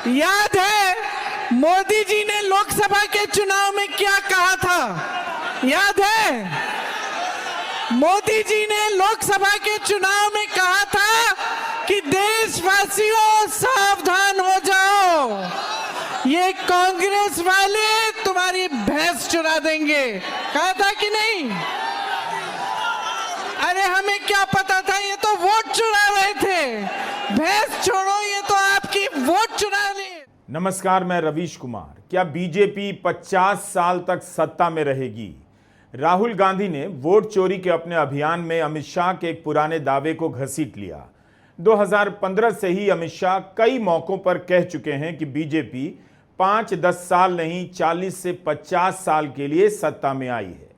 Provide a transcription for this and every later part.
याद है मोदी जी ने लोकसभा के चुनाव में क्या कहा था? याद है मोदी जी ने लोकसभा के चुनाव में कहा था कि देशवासियों सावधान हो जाओ, ये कांग्रेस वाले तुम्हारी भैंस चुरा देंगे। कहा था कि नहीं? अरे हमें क्या पता था, ये तो वोट चुरा रहे थे। भैंस छोड़ो, ये तो आपकी वोट चुरा ले। नमस्कार, मैं रवीश कुमार। क्या बीजेपी 50 साल तक सत्ता में रहेगी? राहुल गांधी ने वोट चोरी के अपने अभियान में अमित शाह के एक पुराने दावे को घसीट लिया। 2015 से ही अमित शाह कई मौकों पर कह चुके हैं कि बीजेपी 5-10 साल नहीं 40 से 50 साल के लिए सत्ता में आई है।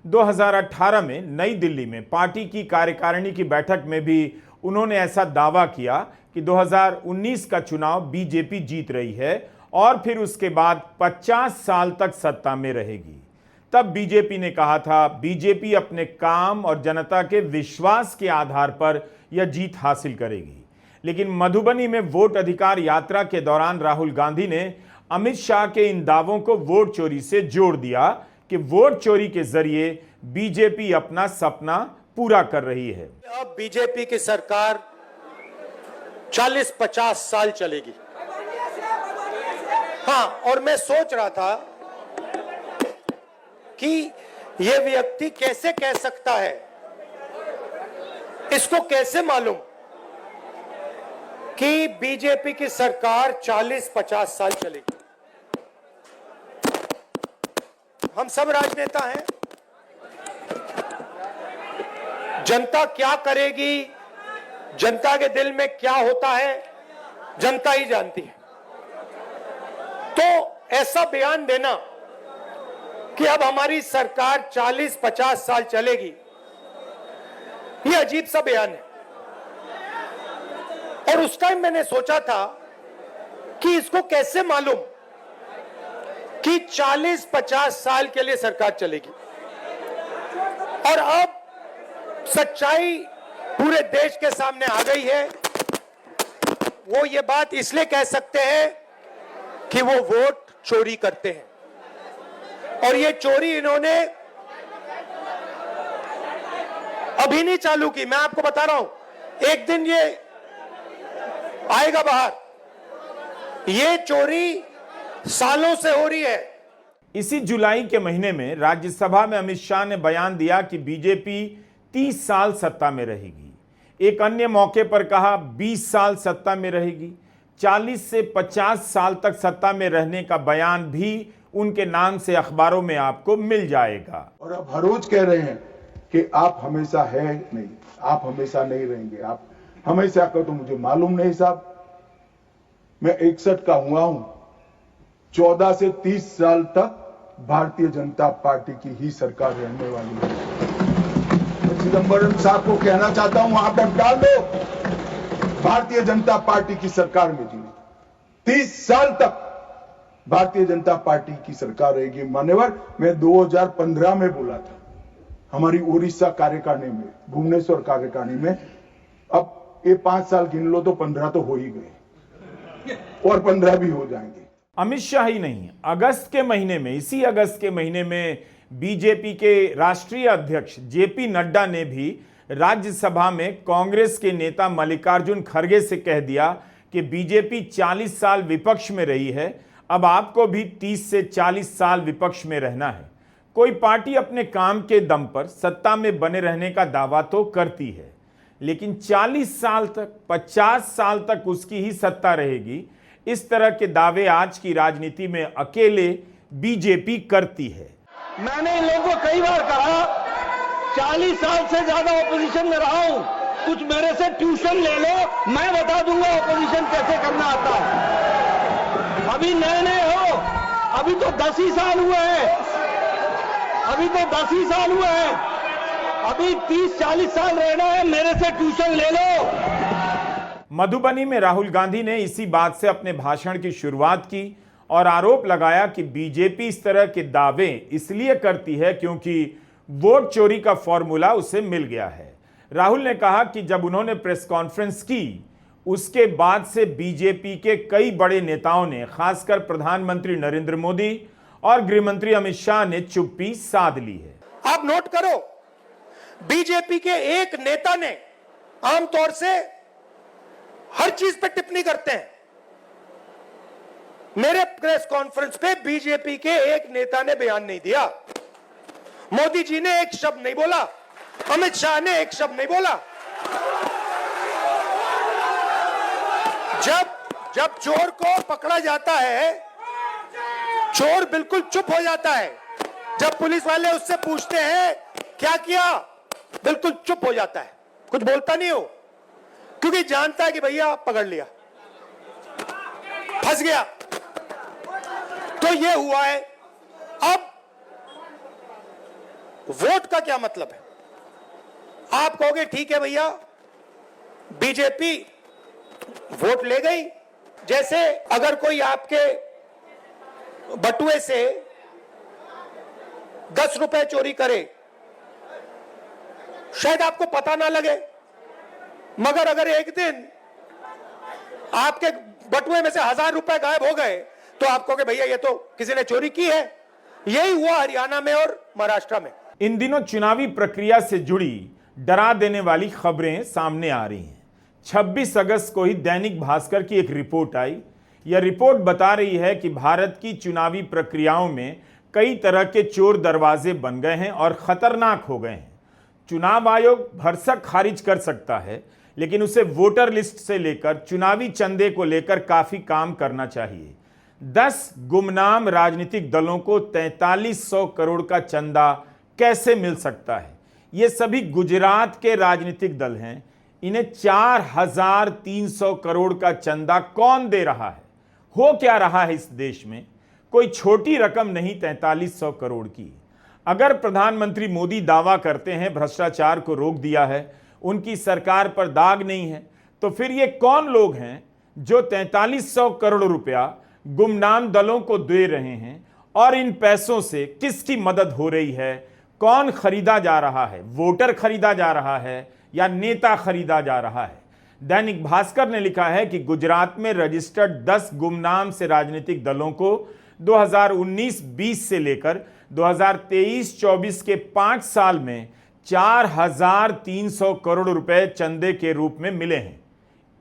2018 में नई दिल्ली में पार्टी की कार्यकारिणी की बैठक में भी उन्होंने ऐसा दावा किया कि 2019 का चुनाव बीजेपी जीत रही है और फिर उसके बाद 50 साल तक सत्ता में रहेगी। तब बीजेपी ने कहा था बीजेपी अपने काम और जनता के विश्वास के आधार पर यह जीत हासिल करेगी। लेकिन मधुबनी में वोट अधिकार यात्रा के दौरान राहुल गांधी ने अमित शाह के इन दावों को वोट चोरी से जोड़ दिया कि वोट चोरी के जरिए बीजेपी अपना सपना पूरा कर रही है। अब बीजेपी की सरकार 40-50 साल चलेगी। हाँ, और मैं सोच रहा था कि यह व्यक्ति कैसे कह सकता है, इसको कैसे मालूम कि बीजेपी की सरकार 40-50 साल चलेगी। हम सब राजनेता हैं, जनता क्या करेगी, जनता के दिल में क्या होता है, जनता ही जानती है। तो ऐसा बयान देना कि अब हमारी सरकार 40-50 साल चलेगी, यह अजीब सा बयान है। और उस टाइम मैंने सोचा था कि इसको कैसे मालूम कि 40-50 साल के लिए सरकार चलेगी। और अब सच्चाई पूरे देश के सामने आ गई है। वो ये बात इसलिए कह सकते हैं कि वो वोट चोरी करते हैं। और ये चोरी इन्होंने अभी नहीं चालू की, मैं आपको बता रहा हूं, एक दिन ये आएगा बाहर। ये चोरी सालों से हो रही है। इसी जुलाई के महीने में राज्यसभा में अमित शाह ने बयान दिया कि बीजेपी 30 साल सत्ता में रहेगी। एक अन्य मौके पर कहा 20 साल सत्ता में रहेगी। 40 से 50 साल तक सत्ता में रहने का बयान भी उनके नाम से अखबारों में आपको मिल जाएगा। और अब हर रोज कह रहे हैं कि आप हमेशा है नहीं, आप हमेशा नहीं रहेंगे, आप हमेशा का तो मुझे मालूम नहीं साहब। मैं 61 का हुआ हूं। 14 से 30 साल तक भारतीय जनता पार्टी की ही सरकार रहने वाली है। मैं चिदंबरम साहब को कहना चाहता हूं, आप वोट डाल दो, भारतीय जनता पार्टी की सरकार में जी 30 साल तक भारतीय जनता पार्टी की सरकार रहेगी। मान्यवर, मैं 2015 में बोला था हमारी उड़ीसा कार्यकारिणी में, भुवनेश्वर कार्यकारिणी में। अब ये 5 साल गिन लो तो 15 तो हो ही गए और 15 भी हो जाएंगे। अमित शाह ही नहीं, अगस्त के महीने में, इसी अगस्त के महीने में बीजेपी के राष्ट्रीय अध्यक्ष जेपी नड्डा ने भी राज्यसभा में कांग्रेस के नेता मल्लिकार्जुन खड़गे से कह दिया कि बीजेपी 40 साल विपक्ष में रही है, अब आपको भी 30 से 40 साल विपक्ष में रहना है। कोई पार्टी अपने काम के दम पर सत्ता में बने रहने का दावा तो करती है, लेकिन 40 साल तक, 50 साल तक उसकी ही सत्ता रहेगी, इस तरह के दावे आज की राजनीति में अकेले बीजेपी करती है। मैंने इन लोगों को कई बार कहा, 40 साल से ज्यादा ऑपोजिशन में रहा हूं, कुछ मेरे से ट्यूशन ले लो, मैं बता दूंगा ऑपोजिशन कैसे करना आता है। अभी नए नए हो, अभी तो 10 ही साल हुए हैं, अभी तो 10 ही साल हुए हैं, अभी 30-40 साल रहना है, मेरे से ट्यूशन ले लो। मधुबनी में राहुल गांधी ने इसी बात से अपने भाषण की शुरुआत की और आरोप लगाया कि बीजेपी इस तरह के दावे इसलिए करती है क्योंकि वोट चोरी का फॉर्मूला उसे मिल गया है। राहुल ने कहा कि जब उन्होंने प्रेस कॉन्फ्रेंस की उसके बाद से बीजेपी के कई बड़े नेताओं ने, खासकर प्रधानमंत्री नरेंद्र मोदी और गृहमंत्री अमित शाह ने चुप्पी साध ली है। आप नोट करो, बीजेपी के एक नेता ने आमतौर से हर चीज पे टिप्पणी करते हैं। मेरे प्रेस कॉन्फ्रेंस पे बीजेपी के एक नेता ने बयान नहीं दिया, मोदी जी ने एक शब्द नहीं बोला, अमित शाह ने एक शब्द नहीं बोला। जब चोर को पकड़ा जाता है, चोर बिल्कुल चुप हो जाता है। जब पुलिस वाले उससे पूछते हैं क्या किया, बिल्कुल चुप हो जाता है, कुछ बोलता नहीं हो, क्योंकि जानता है कि भैया पकड़ लिया, फंस गया। तो ये हुआ है। अब वोट का क्या मतलब है? आप कहोगे ठीक है भैया, बीजेपी वोट ले गई। जैसे अगर कोई आपके बटुए से 10 रुपए चोरी करे, शायद आपको पता ना लगे, मगर अगर एक दिन आपके बटुए में से 1000 रुपए गायब हो गए तो आप कहोगे भैया ये तो किसी ने चोरी की है। यही हुआ हरियाणा में और महाराष्ट्र में। इन दिनों चुनावी प्रक्रिया से जुड़ी डरा देने वाली खबरें सामने आ रही हैं। 26 अगस्त को ही दैनिक भास्कर की एक रिपोर्ट आई। यह रिपोर्ट बता रही है कि भारत की चुनावी प्रक्रियाओं में कई तरह के चोर दरवाजे बन गए हैं और खतरनाक हो गए हैं। चुनाव आयोग भरसक खारिज कर सकता है, लेकिन उसे वोटर लिस्ट से लेकर चुनावी चंदे को लेकर काफी काम करना चाहिए। 10 गुमनाम राजनीतिक दलों को 4300 करोड़ का चंदा कैसे मिल सकता है? ये सभी गुजरात के राजनीतिक दल हैं। इन्हें 4300 करोड़ का चंदा कौन दे रहा है? हो क्या रहा है इस देश में? कोई छोटी रकम नहीं 4300 करोड़ की। अगर प्रधानमंत्री मोदी दावा करते हैं भ्रष्टाचार को रोक दिया है, उनकी सरकार पर दाग नहीं है, तो फिर ये कौन लोग हैं जो 4300 करोड़ रुपया गुमनाम दलों को दे रहे हैं? और इन पैसों से किसकी मदद हो रही है? कौन खरीदा जा रहा है? वोटर खरीदा जा रहा है या नेता खरीदा जा रहा है? दैनिक भास्कर ने लिखा है कि गुजरात में रजिस्टर्ड 10 गुमनाम से राजनीतिक दलों को 2019-20 से लेकर 2023-24 के 5 साल में 4300 करोड़ रुपए चंदे के रूप में मिले हैं।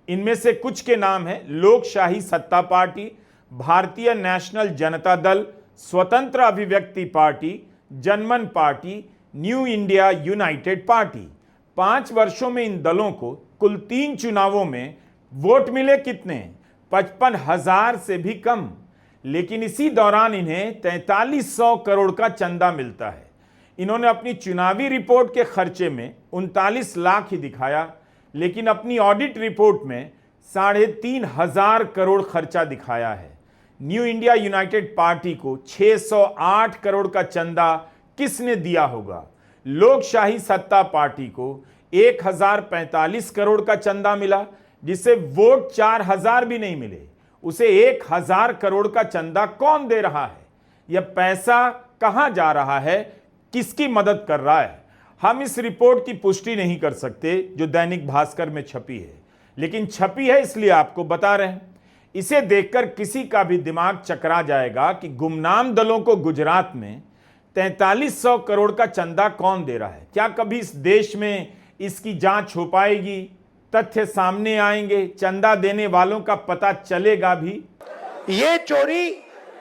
इनमें से कुछ के नाम हैं लोकशाही सत्ता पार्टी, भारतीय नेशनल जनता दल, स्वतंत्र अभिव्यक्ति पार्टी, जनमन party, new India United party. 5 वर्षों में इन दलों को कुल 3 चुनावों में वोट मिले कितने? 55,000 से भी कम। लेकिन इसी दौरान इन्हें 4300 करोड़ का चंदा मिलता है। इन्होंने अपनी चुनावी रिपोर्ट के खर्चे में 39 लाख ही दिखाया, लेकिन अपनी ऑडिट रिपोर्ट में 3500 करोड़ खर्चा दिखाया है। न्यू इंडिया यूनाइटेड पार्टी को 608 करोड़ का चंदा किसने दिया होगा? लोकशाही सत्ता पार्टी को 1045 करोड़ का चंदा मिला, जिसे वोट 4000 भी नहीं मिले। उसे 1000 करोड़ का चंदा कौन दे रहा है? यह पैसा कहां जा रहा है? किसकी मदद कर रहा है? हम इस रिपोर्ट की पुष्टि नहीं कर सकते जो दैनिक भास्कर में छपी है, लेकिन छपी है इसलिए आपको बता रहे हैं। इसे देखकर किसी का भी दिमाग चकरा जाएगा कि गुमनाम दलों को गुजरात में 4300 करोड़ का चंदा कौन दे रहा है। क्या कभी इस देश में इसकी जांच हो पाएगी? तथ्य सामने आएंगे? चंदा देने वालों का पता चलेगा भी? ये चोरी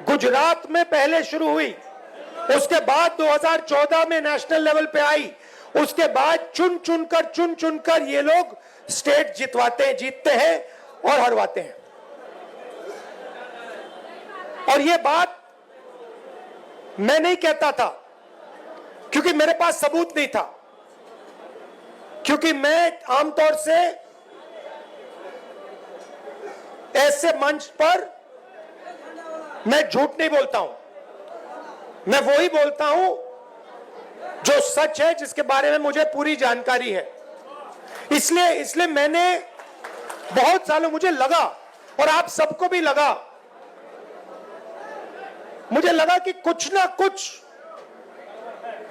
गुजरात में पहले शुरू हुई, उसके बाद 2014 में नेशनल लेवल पे आई, उसके बाद चुन चुनकर ये लोग स्टेट जीतते हैं और हरवाते हैं। और ये बात मैं नहीं कहता था क्योंकि मेरे पास सबूत नहीं था, क्योंकि मैं आमतौर से ऐसे मंच पर मैं झूठ नहीं बोलता हूं। मैं वही बोलता हूं जो सच है, जिसके बारे में मुझे पूरी जानकारी है। इसलिए मैंने बहुत सालों मुझे लगा, और आप सबको भी लगा, मुझे लगा कि कुछ ना कुछ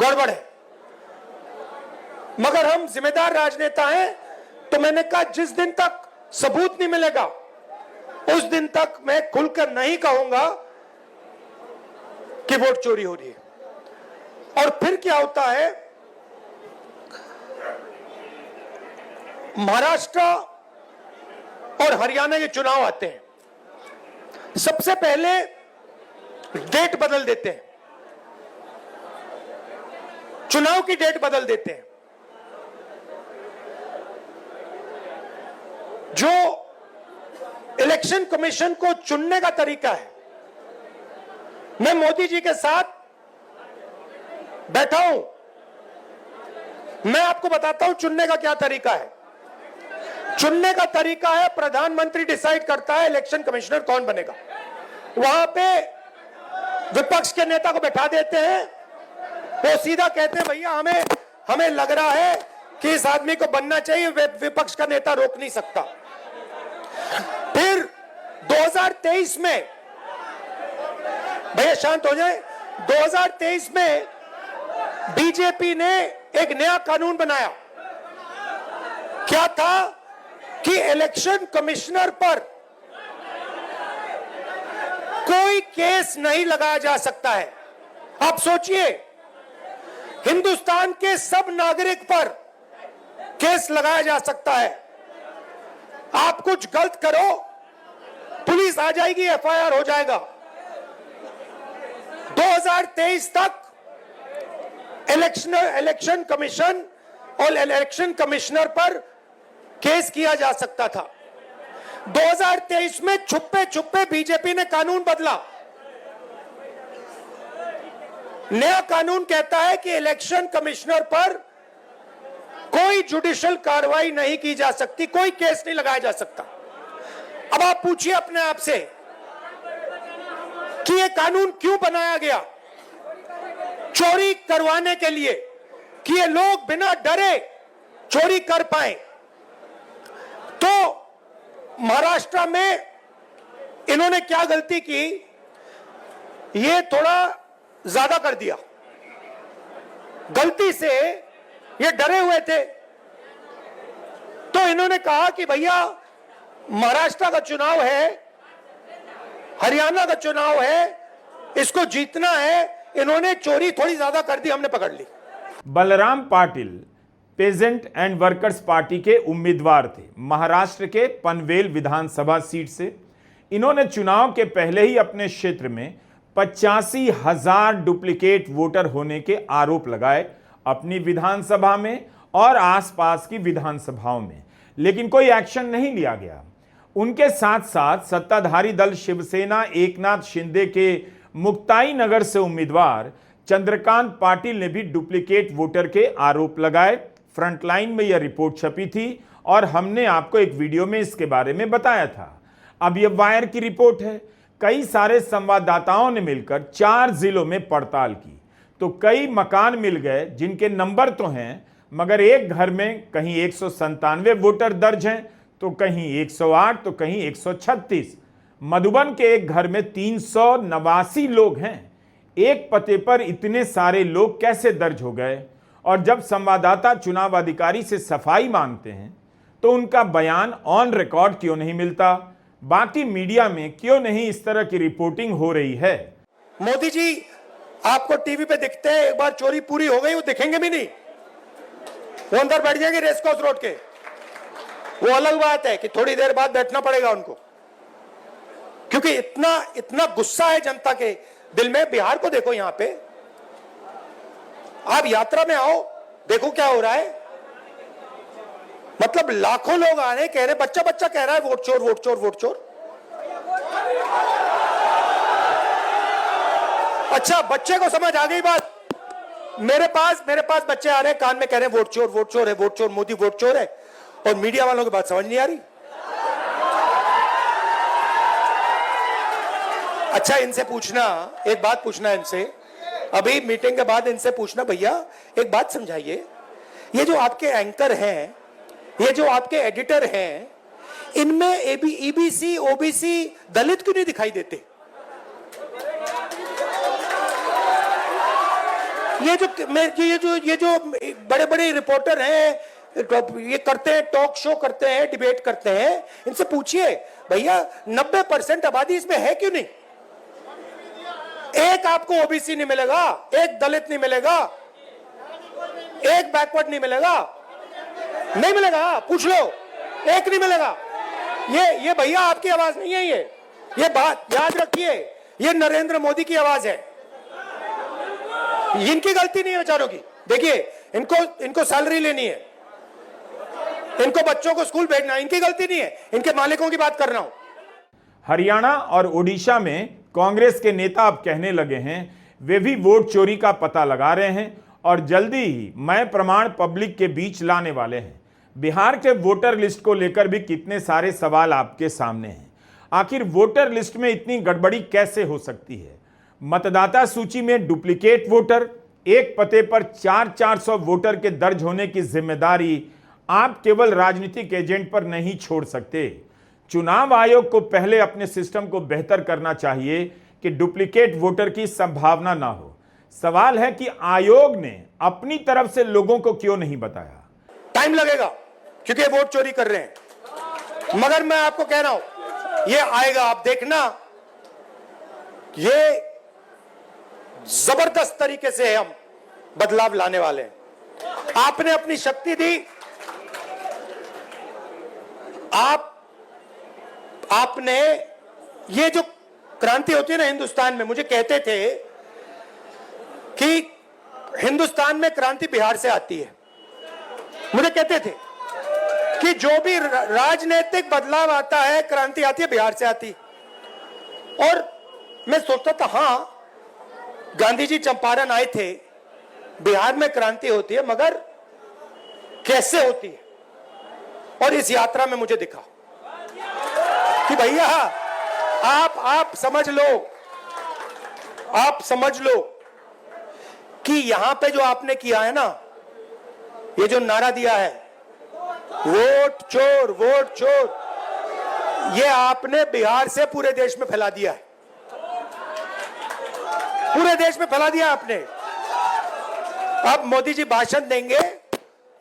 गड़बड़ है। मगर हम जिम्मेदार राजनेता हैं, तो मैंने कहा जिस दिन तक सबूत नहीं मिलेगा उस दिन तक मैं खुलकर नहीं कहूंगा कि वोट चोरी हो रही है। और फिर क्या होता है, महाराष्ट्र और हरियाणा के चुनाव आते हैं, सबसे पहले डेट बदल देते हैं, चुनाव की डेट बदल देते हैं। जो इलेक्शन कमीशन को चुनने का तरीका है, मैं मोदी जी के साथ बैठा हूं, मैं आपको बताता हूं चुनने का क्या तरीका है। चुनने का तरीका है, प्रधानमंत्री डिसाइड करता है इलेक्शन कमिश्नर कौन बनेगा। वहां पे विपक्ष के नेता को बैठा देते हैं, वो सीधा कहते हैं भैया हमें लग रहा है कि इस आदमी को बनना चाहिए, विपक्ष का नेता रोक नहीं सकता। फिर 2023 में, भैया शांत हो जाए, 2023 में बीजेपी ने एक नया कानून बनाया। क्या था कि इलेक्शन कमिश्नर पर कोई केस नहीं लगाया जा सकता है। आप सोचिए, हिंदुस्तान के सब नागरिक पर केस लगाया जा सकता है। आप कुछ गलत करो, पुलिस आ जाएगी, एफआईआर हो जाएगा। 2023 तक इलेक्शन कमीशन और इलेक्शन कमिश्नर पर केस किया जा सकता था। 2023 में छुपे छुपे बीजेपी ने कानून बदला। नया कानून कहता है कि इलेक्शन कमिश्नर पर कोई जुडिशियल कार्रवाई नहीं की जा सकती, कोई केस नहीं लगाया जा सकता। अब आप पूछिए अपने आप से कि यह कानून क्यों बनाया गया? चोरी करवाने के लिए, कि ये लोग बिना डरे चोरी कर पाए। तो महाराष्ट्र में इन्होंने क्या गलती की, ये थोड़ा ज्यादा कर दिया। गलती से ये डरे हुए थे, तो इन्होंने कहा कि भैया महाराष्ट्र का चुनाव है, हरियाणा का चुनाव है, इसको जीतना है। इन्होंने चोरी थोड़ी ज्यादा कर दी, हमने पकड़ ली। Balram Patil peasant and workers party के उम्मीदवार थे महाराष्ट्र के पनवेल विधानसभा सीट से। इन्होंने चुनाव के पहले ही अपने क्षेत्र में 85,000 डुप्लीकेट वोटर होने के आरोप लगाए अपनी विधानसभा में और आसपास की विधानसभाओं में, लेकिन कोई एक्शन नहीं लिया गया। उनके साथ साथ सत्ताधारी दल शिवसेना एकनाथ शिंदे के मुक्ताई नगर से उम्मीदवार चंद्रकांत पाटिल ने भी डुप्लीकेट वोटर के आरोप लगाए। फ्रंटलाइन में यह रिपोर्ट छपी थी और हमने आपको एक वीडियो में इसके बारे में बताया था। अब यह वायर की रिपोर्ट है। कई सारे संवाददाताओं ने मिलकर 4 जिलों में पड़ताल की तो कई मकान मिल गए जिनके नंबर तो हैं, मगर एक घर में कहीं 197 वोटर दर्ज हैं, तो कहीं 108, तो कहीं 136। मधुबन के एक घर में 389 लोग हैं। एक पते पर इतने सारे लोग कैसे दर्ज हो गए? और जब संवाददाता चुनाव अधिकारी से सफाई मांगते हैं तो उनका बयान ऑन रिकॉर्ड क्यों नहीं मिलता? बाकी मीडिया में क्यों नहीं इस तरह की रिपोर्टिंग हो रही है? मोदी जी आपको टीवी पे दिखते हैं, एक बार चोरी पूरी हो गई वो दिखेंगे भी नहीं, वो अंदर बैठ जाएंगे रेसकोर्स रोड के। वो अलग बात है कि थोड़ी देर बाद बैठना पड़ेगा उनको, क्योंकि इतना गुस्सा है जनता के दिल में। बिहार को देखो, यहां पे आप यात्रा में आओ, देखो क्या हो रहा है। मतलब लाखों लोग आ रहे, कह रहे, बच्चा बच्चा कह रहा है वोट चोर वोट चोर वोट चोर। अच्छा, बच्चे को समझ आ गई बात। मेरे पास बच्चे आ रहे हैं, कान में कह रहे हैं वोट चोर है, वोट चोर, मोदी वोट चोर है, और मीडिया वालों की बात समझ नहीं आ रही। अच्छा, इनसे पूछना, एक बात पूछना इनसे, अभी मीटिंग के बाद इनसे पूछना, भैया एक बात समझाइए, ये जो आपके एंकर हैं, ये जो आपके एडिटर हैं, इनमें ईबीसी ओबीसी दलित क्यों नहीं दिखाई देते? ये जो बड़े बड़े रिपोर्टर हैं, ये करते हैं, टॉक शो करते हैं, डिबेट करते हैं, इनसे पूछिए भैया 90% आबादी इसमें है क्यों नहीं? एक आपको ओबीसी नहीं मिलेगा, एक दलित नहीं मिलेगा, एक बैकवर्ड नहीं मिलेगा, नहीं मिलेगा, पूछ लो, एक नहीं मिलेगा। ये भैया आपकी आवाज नहीं है, ये बात याद रखिए, ये नरेंद्र मोदी की आवाज है, इनकी गलती नहीं है बेचारों की। देखिए इनको सैलरी लेनी है, इनको बच्चों को स्कूल भेजना, इनकी गलती नहीं है, इनके मालिकों की बात कर रहा हूं। हरियाणा और ओडिशा में कांग्रेस के नेता अब कहने लगे हैं वे भी वोट चोरी का पता लगा रहे हैं और जल्दी ही मैं प्रमाण पब्लिक के बीच लाने वाले हैं। बिहार के वोटर लिस्ट को लेकर भी कितने सारे सवाल आपके सामने हैं। आखिर वोटर लिस्ट में इतनी गड़बड़ी कैसे हो सकती है? मतदाता सूची में डुप्लीकेट वोटर, एक पते पर 400 वोटर के दर्ज होने की जिम्मेदारी आप केवल राजनीतिक एजेंट पर नहीं छोड़ सकते। चुनाव आयोग को पहले अपने सिस्टम को बेहतर करना चाहिए कि डुप्लीकेट वोटर की संभावना ना हो। सवाल है कि आयोग ने अपनी तरफ से लोगों को क्यों नहीं बताया। टाइम लगेगा क्योंकि वोट चोरी कर रहे हैं, मगर मैं आपको कह रहा हूं ये आएगा, आप देखना, ये जबरदस्त तरीके से हम बदलाव लाने वाले हैं। आपने अपनी शक्ति दी, आपने ये जो क्रांति होती है ना हिंदुस्तान में, मुझे कहते थे कि हिंदुस्तान में क्रांति बिहार से आती है, मुझे कहते थे कि जो भी राजनीतिक बदलाव आता है, क्रांति आती है बिहार से आती। और मैं सोचता था हां, गांधी जी चंपारण आए थे, बिहार में क्रांति होती है, मगर कैसे होती है? और इस यात्रा में मुझे दिखा कि भैया आप समझ लो कि यहां पे जो आपने किया है ना, ये जो नारा दिया है वोट चोर वोट चोर, ये आपने बिहार से पूरे देश में फैला दिया है, पूरे देश में फैला दिया आपने। अब मोदी जी भाषण देंगे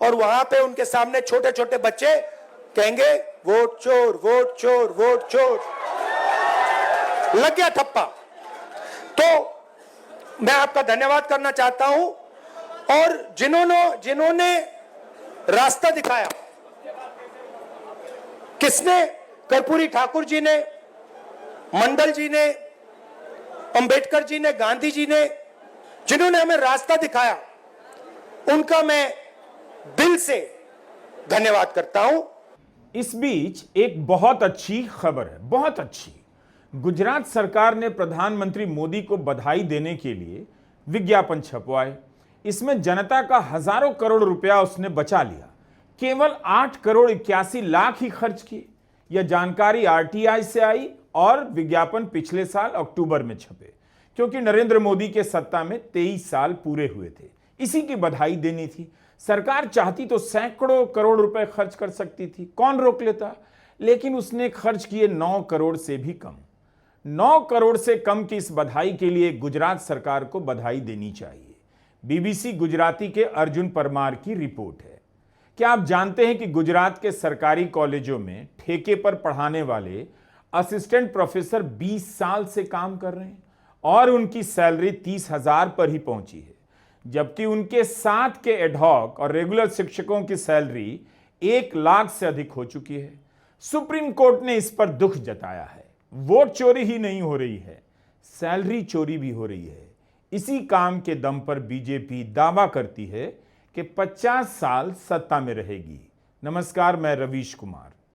और वहां पे उनके सामने छोटे छोटे बच्चे कहेंगे वोट चोर वोट चोर वोट चोर, लग गया ठप्पा। तो मैं आपका धन्यवाद करना चाहता हूं, और जिन्होंने रास्ता दिखाया, किसने? कर्पूरी ठाकुर जी ने, मंडल जी ने, अंबेडकर जी ने, गांधी जी ने, जिन्होंने हमें रास्ता दिखाया, उनका मैं दिल से धन्यवाद करता हूं। इस बीच एक बहुत अच्छी खबर है, बहुत अच्छी। गुजरात सरकार ने प्रधानमंत्री मोदी को बधाई देने के लिए विज्ञापन छपवाए। इसमें जनता का हजारों करोड़ रुपया उसने बचा लिया, केवल 8 करोड़ 81 लाख ही खर्च किए। यह जानकारी आरटीआई से आई और विज्ञापन पिछले साल अक्टूबर में छपे, क्योंकि नरेंद्र मोदी के सत्ता में 23 साल पूरे हुए थे। इसी की बधाई देनी थी। सरकार चाहती तो सैकड़ों करोड़ रुपए खर्च कर सकती थी, कौन रोक लेता, लेकिन उसने खर्च किए 9 करोड़ से भी कम। 9 करोड़ से कम की इस बधाई के लिए गुजरात सरकार को बधाई देनी चाहिए। बीबीसी गुजराती के अर्जुन परमार की रिपोर्ट है। क्या आप जानते हैं कि गुजरात के सरकारी कॉलेजों में ठेके पर पढ़ाने वाले असिस्टेंट प्रोफेसर 20 साल से काम कर रहे हैं और उनकी सैलरी 30,000 पर ही पहुंची है, जबकि उनके साथ के एडहॉक और रेगुलर शिक्षकों की सैलरी 1 लाख से अधिक हो चुकी है। सुप्रीम कोर्ट ने इस पर दुख जताया है। वोट चोरी ही नहीं हो रही है, सैलरी चोरी भी हो रही है। इसी काम के दम पर बीजेपी दावा करती है कि 50 साल सत्ता में रहेगी। नमस्कार, मैं रवीश कुमार।